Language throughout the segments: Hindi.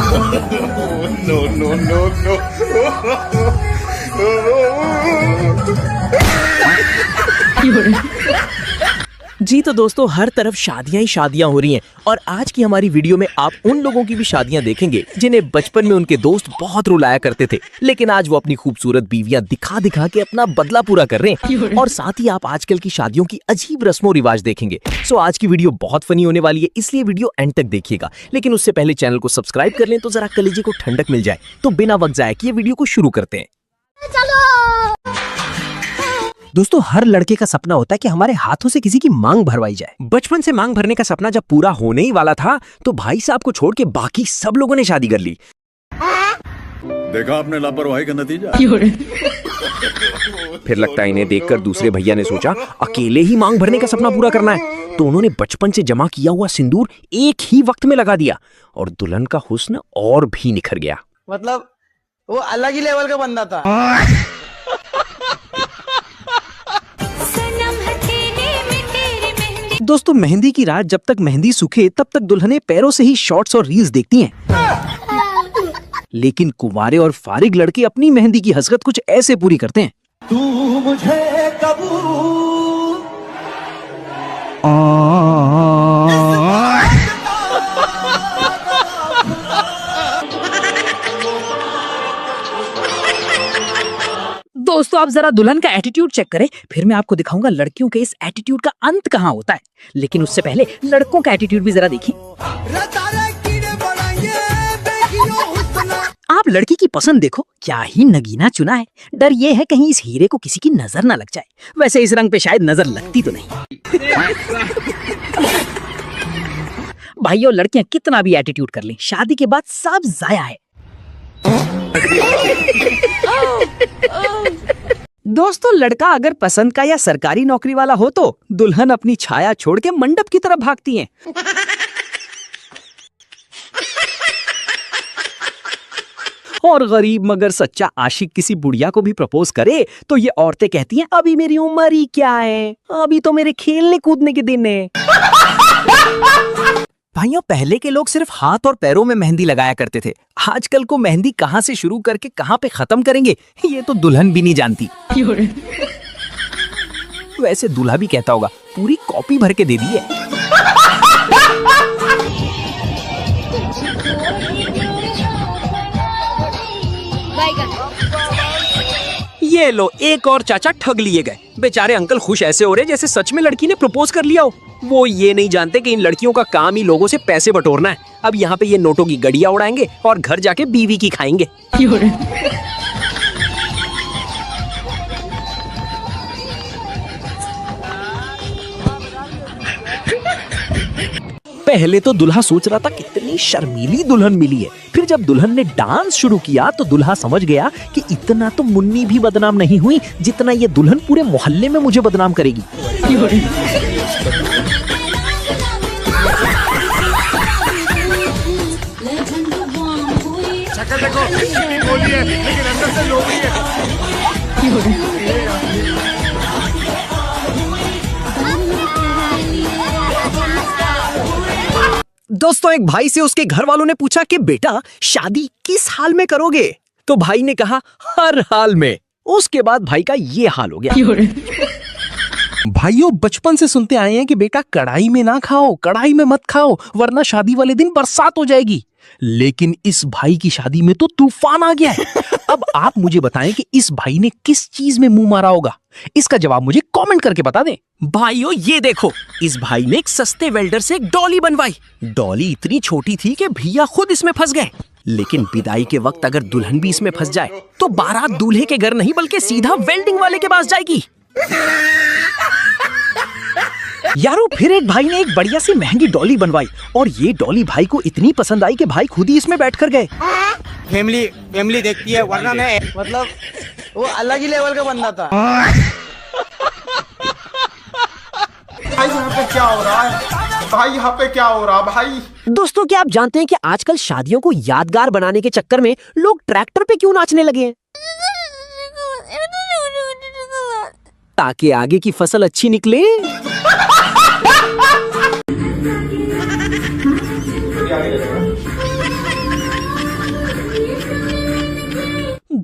No, no, no, no. जी तो दोस्तों, हर तरफ शादियां ही शादियां हो रही हैं और आज की हमारी वीडियो में आप उन लोगों की भी शादियां देखेंगे जिन्हें बचपन में उनके दोस्त बहुत रुलाया करते थे, लेकिन आज वो अपनी खूबसूरत बीवियां दिखा दिखा के अपना बदला पूरा कर रहे हैं। और साथ ही आप आजकल की शादियों की अजीब रस्मों रिवाज देखेंगे। सो आज की वीडियो बहुत फनी होने वाली है, इसलिए वीडियो एंड तक देखिएगा। लेकिन उससे पहले चैनल को सब्सक्राइब कर लें तो जरा कलेजे को ठंडक मिल जाए। तो बिना वक्त जाए किए वीडियो को शुरू करते हैं। दोस्तों, हर लड़के का सपना होता है कि हमारे हाथों से किसी की मांग भरवाई जाए। बचपन से मांग भरने का सपना जब पूरा होने ही वाला था तो भाई साहब को छोड़ के बाकी सब लोगों ने शादी कर ली। देखा आपने लापरवाही का नतीजा। फिर लगता है इन्हें देखकर दूसरे भैया ने सोचा अकेले ही मांग भरने का सपना पूरा करना है, तो उन्होंने बचपन से जमा किया हुआ सिंदूर एक ही वक्त में लगा दिया और दुल्हन का हुस्न और भी निखर गया। मतलब वो अलग ही लेवल का बंदा था। दोस्तों, मेहंदी की रात जब तक मेहंदी सूखे तब तक दुल्हनें पैरों से ही शॉर्ट्स और रील्स देखती हैं। लेकिन कुंवारे और फारिग लड़के अपनी मेहंदी की हसरत कुछ ऐसे पूरी करते हैं। तू मुझे कबूल दोस्तों, आप जरा दुल्हन का एटीट्यूड चेक करें, फिर मैं आपको दिखाऊंगा लड़कियों के इस एटीट्यूड का अंत कहाँ होता है। लेकिन उससे पहले लड़कों का एटीट्यूड भी जरा देखिए। आप लड़की की पसंद देखो, क्या ही नगीना चुना है। डर ये है कहीं इस हीरे को किसी की नजर ना लग जाए। वैसे इस रंग पे शायद नजर लगती तो नहीं। भाइयों, लड़कियां कितना भी एटीट्यूड कर लें, शादी के बाद सब जाया है। दोस्तों, लड़का अगर पसंद का या सरकारी नौकरी वाला हो तो दुल्हन अपनी छाया छोड़ के मंडप की तरफ भागती हैं। और गरीब मगर सच्चा आशिक किसी बुढ़िया को भी प्रपोज करे तो ये औरतें कहती हैं अभी मेरी उम्र ही क्या है, अभी तो मेरे खेलने कूदने के दिन है। भाइयों, पहले के लोग सिर्फ हाथ और पैरों में मेहंदी लगाया करते थे। आजकल को मेहंदी कहाँ से शुरू करके कहाँ पे खत्म करेंगे ये तो दुल्हन भी नहीं जानती। वैसे दूल्हा भी कहता होगा पूरी कॉपी भर के दे दी है। ये लो, एक और चाचा ठग लिए गए। बेचारे अंकल खुश ऐसे हो रहे जैसे सच में लड़की ने प्रपोज कर लिया हो। वो ये नहीं जानते कि इन लड़कियों का काम ही लोगों से पैसे बटोरना है। अब यहाँ पे ये नोटों की गड़ियां उड़ाएंगे और घर जाके बीवी की खाएंगे। पहले तो दुल्हा सोच रहा था कितनी शर्मीली दुल्हन मिली है। फिर जब दुल्हन ने डांस शुरू किया तो दुल्हा समझ गया कि इतना तो मुन्नी भी बदनाम नहीं हुई जितना ये दुल्हन पूरे मोहल्ले में मुझे बदनाम करेगी। शक्ल देखो, बोली है लेकिन अंदर से लोभी है। दोस्तों, एक भाई से उसके घर वालों ने पूछा कि बेटा शादी किस हाल में करोगे? तो भाई ने कहा हर हाल में। उसके बाद भाई का ये हाल हो गया। भाइयों, बचपन से सुनते आए हैं कि बेटा कढ़ाई में ना खाओ, कढ़ाई में मत खाओ वरना शादी वाले दिन बरसात हो जाएगी। लेकिन इस भाई की शादी में तो तूफान आ गया है। अब आप मुझे बताएं कि इस भाई ने किस चीज में मुंह मारा होगा। इसका जवाब मुझे कमेंट करके बता दें। भाइयों, ये देखो, इस भाई ने एक सस्ते वेल्डर से एक डॉली बनवाई। डॉली इतनी छोटी थी कि भैया खुद इसमें फंस गए। लेकिन विदाई के वक्त अगर दुल्हन भी इसमें फंस जाए तो बारात दूल्हे के घर नहीं बल्कि सीधा वेल्डिंग वाले के पास जाएगी। यारो, फिर एक भाई ने एक बढ़िया सी महंगी डॉली बनवाई और ये डॉली भाई को इतनी पसंद आई कि भाई खुद ही इसमें बैठकर गए। फैमिली देखती है, वरना मैं मतलब वो अलग ही लेवल का बंदा था। भाई यहाँ पे क्या हो रहा है? भाई यहाँ पे क्या हो रहा भाई? दोस्तों, क्या आप जानते हैं कि आजकल शादियों को यादगार बनाने के चक्कर में लोग ट्रैक्टर पे क्यों नाचने लगे हैं? ताकि आगे की फसल अच्छी निकले।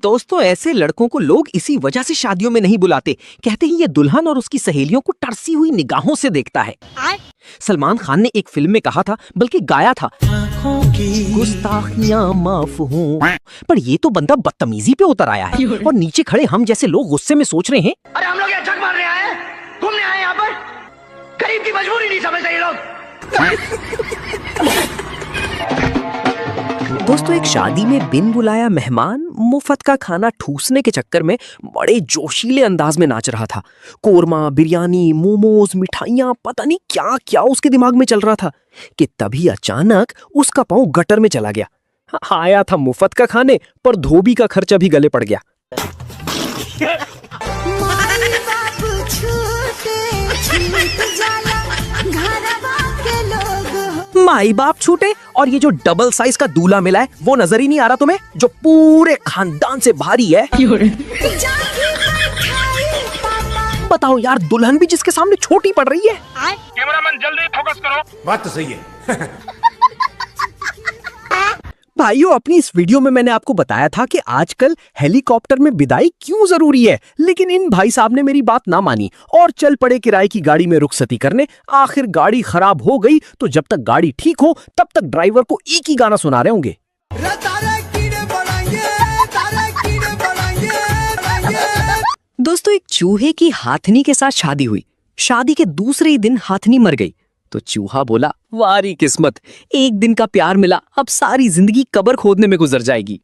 दोस्तों ऐसे लड़कों को लोग इसी वजह से शादियों में नहीं बुलाते। कहते हैं ये दुल्हन और उसकी सहेलियों को तरसी हुई निगाहों से देखता है। सलमान खान ने एक फिल्म में कहा था, बल्कि गाया था, गुस्ताखियां माफ हों, पर ये तो बंदा बदतमीजी पे उतर आया है और नीचे खड़े हम जैसे लोग गुस्से में सोच रहे हैं, अरे हम लोग यहाँ जग मारने आए हैं, घूमने आए हैं यहाँ पर। गरीब की मजबूरी नहीं समझते ये लोग। दोस्तों एक शादी में बिन बुलाया मेहमान मुफ्त का खाना ठूसने के चक्कर में बड़े जोशीले अंदाज में नाच रहा था। कोरमा, बिरयानी, मोमोज, मिठाइयाँ, पता नहीं क्या क्या उसके दिमाग में चल रहा था कि तभी अचानक उसका पाँव गटर में चला गया। आया था मुफ्त का खाने, पर धोबी का खर्चा भी गले पड़ गया। माई बाप छूटे और ये जो डबल साइज का दूल्हा मिला है वो नजर ही नहीं आ रहा तुम्हें, जो पूरे खानदान से भारी है। बताओ यार, दुल्हन भी जिसके सामने छोटी पड़ रही है। कैमरामैन जल्दी फोकस करो। बात तो सही है। भाइयों अपनी इस वीडियो में मैंने आपको बताया था कि आजकल हेलीकॉप्टर में विदाई क्यों जरूरी है, लेकिन इन भाई साहब ने मेरी बात ना मानी और चल पड़े किराए की गाड़ी में रुखसती करने। आखिर गाड़ी खराब हो गई तो जब तक गाड़ी ठीक हो तब तक ड्राइवर को एक ही गाना सुना रहे होंगे। दोस्तों एक चूहे की हाथनी के साथ शादी हुई। शादी के दूसरे ही दिन हाथनी मर गई तो चूहा बोला, वारी किस्मत, एक दिन का प्यार मिला, अब सारी जिंदगी कब्र खोदने में गुजर जाएगी।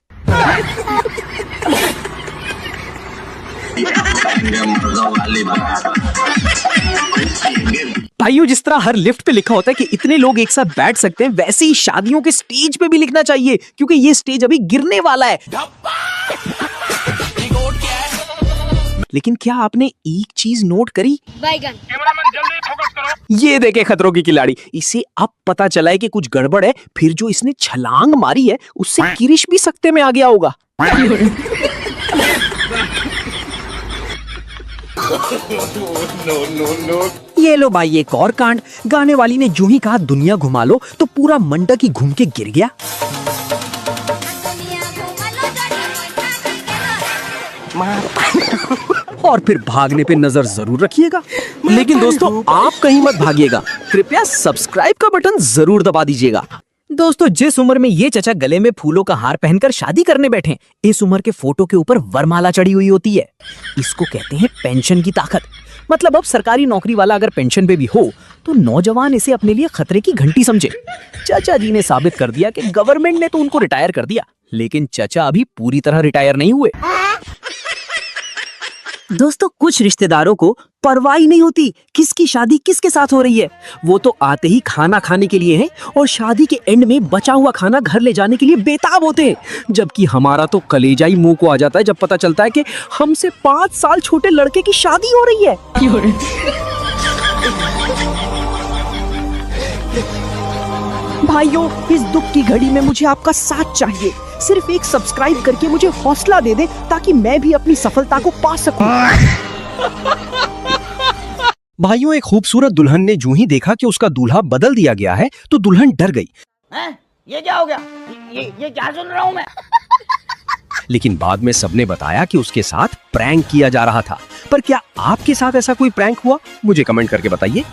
भाइयों जिस तरह हर लिफ्ट पे लिखा होता है कि इतने लोग एक साथ बैठ सकते हैं, वैसे ही शादियों के स्टेज पे भी लिखना चाहिए, क्योंकि ये स्टेज अभी गिरने वाला है। लेकिन क्या आपने एक चीज नोट करी? बैगन। कैमरामैन जल्दी फोकस करो। ये देखे खतरों की खिलाड़ी, इसे अब पता चला है कि कुछ गड़बड़ है, फिर जो इसने छलांग मारी है उससे किरिश भी सकते में आ गया होगा। ये लो भाई एक और कांड। गाने वाली ने जो ही कहा दुनिया घुमा लो तो पूरा मंडक ही घूम के गिर गया। और फिर भागने पे नजर जरूर रखिएगा। लेकिन दोस्तों आप कहीं मत भागिएगा, कृपया सब्सक्राइब का बटन जरूर दबा दीजिएगा। दोस्तों जिस उम्र में ये चचा गले में फूलों का हार पहनकर शादी करने बैठे, इस उम्र के फोटो के ऊपर वरमाला चढ़ी हुई होती है। इसको कहते हैं पेंशन की ताकत। मतलब अब सरकारी नौकरी वाला अगर पेंशन पे भी हो तो नौजवान इसे अपने लिए खतरे की घंटी समझे। चाचा जी ने साबित कर दिया कि गवर्नमेंट ने तो उनको रिटायर कर दिया, लेकिन चाचा अभी पूरी तरह रिटायर नहीं हुए। दोस्तों कुछ रिश्तेदारों को परवाह ही नहीं होती किसकी शादी किसके साथ हो रही है। वो तो आते ही खाना खाने के लिए हैं और शादी के एंड में बचा हुआ खाना घर ले जाने के लिए बेताब होते हैं। जबकि हमारा तो कलेजा ही मुंह को आ जाता है जब पता चलता है कि हमसे 5 साल छोटे लड़के की शादी हो रही है। भाइयों इस दुख की घड़ी में मुझे आपका साथ चाहिए। सिर्फ एक सब्सक्राइब करके मुझे हौसला दे दे ताकि मैं भी अपनी सफलता को पा सकूं। भाइयों एक खूबसूरत दुल्हन ने जो ही देखा कि उसका दूल्हा बदल दिया गया है तो दुल्हन डर गई। हैं? ये क्या हो गया? ये क्या सुन रहा हूँ मैं? लेकिन बाद में सबने बताया कि उसके साथ प्रैंक किया जा रहा था। पर क्या आपके साथ ऐसा कोई प्रैंक हुआ? मुझे कमेंट करके बताइए।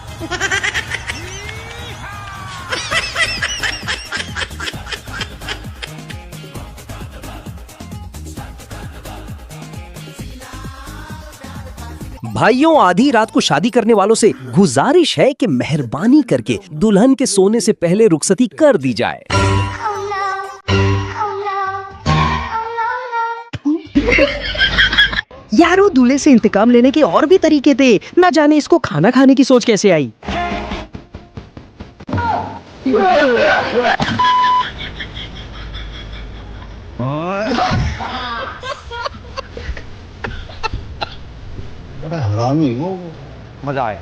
भाइयों आधी रात को शादी करने वालों से गुजारिश है कि मेहरबानी करके दुल्हन के सोने से पहले रुखसती कर दी जाए। यारो दूल्हे से इंतकाम लेने के और भी तरीके थे, ना जाने इसको खाना खाने की सोच कैसे आई। मजा आया।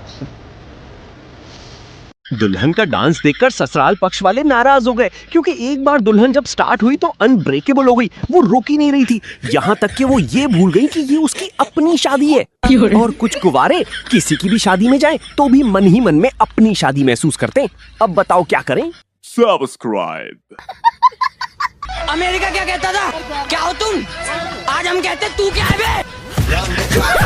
दुल्हन का डांस देखकर ससुराल पक्ष वाले नाराज हो गए, क्योंकि एक बार दुल्हन जब स्टार्ट हुई तो अनब्रेकेबल हो गई। वो रुक ही नहीं रही थी, यहाँ तक कि वो ये भूल गई कि ये उसकी अपनी शादी है। और कुछ कुंवारे किसी की भी शादी में जाएं तो भी मन ही मन में अपनी शादी महसूस करते हैं। अब बताओ क्या करें? सब्सक्राइब। अमेरिका क्या कहता था? क्या हो तुम? 8 आज हम कहते तू क्या है बे?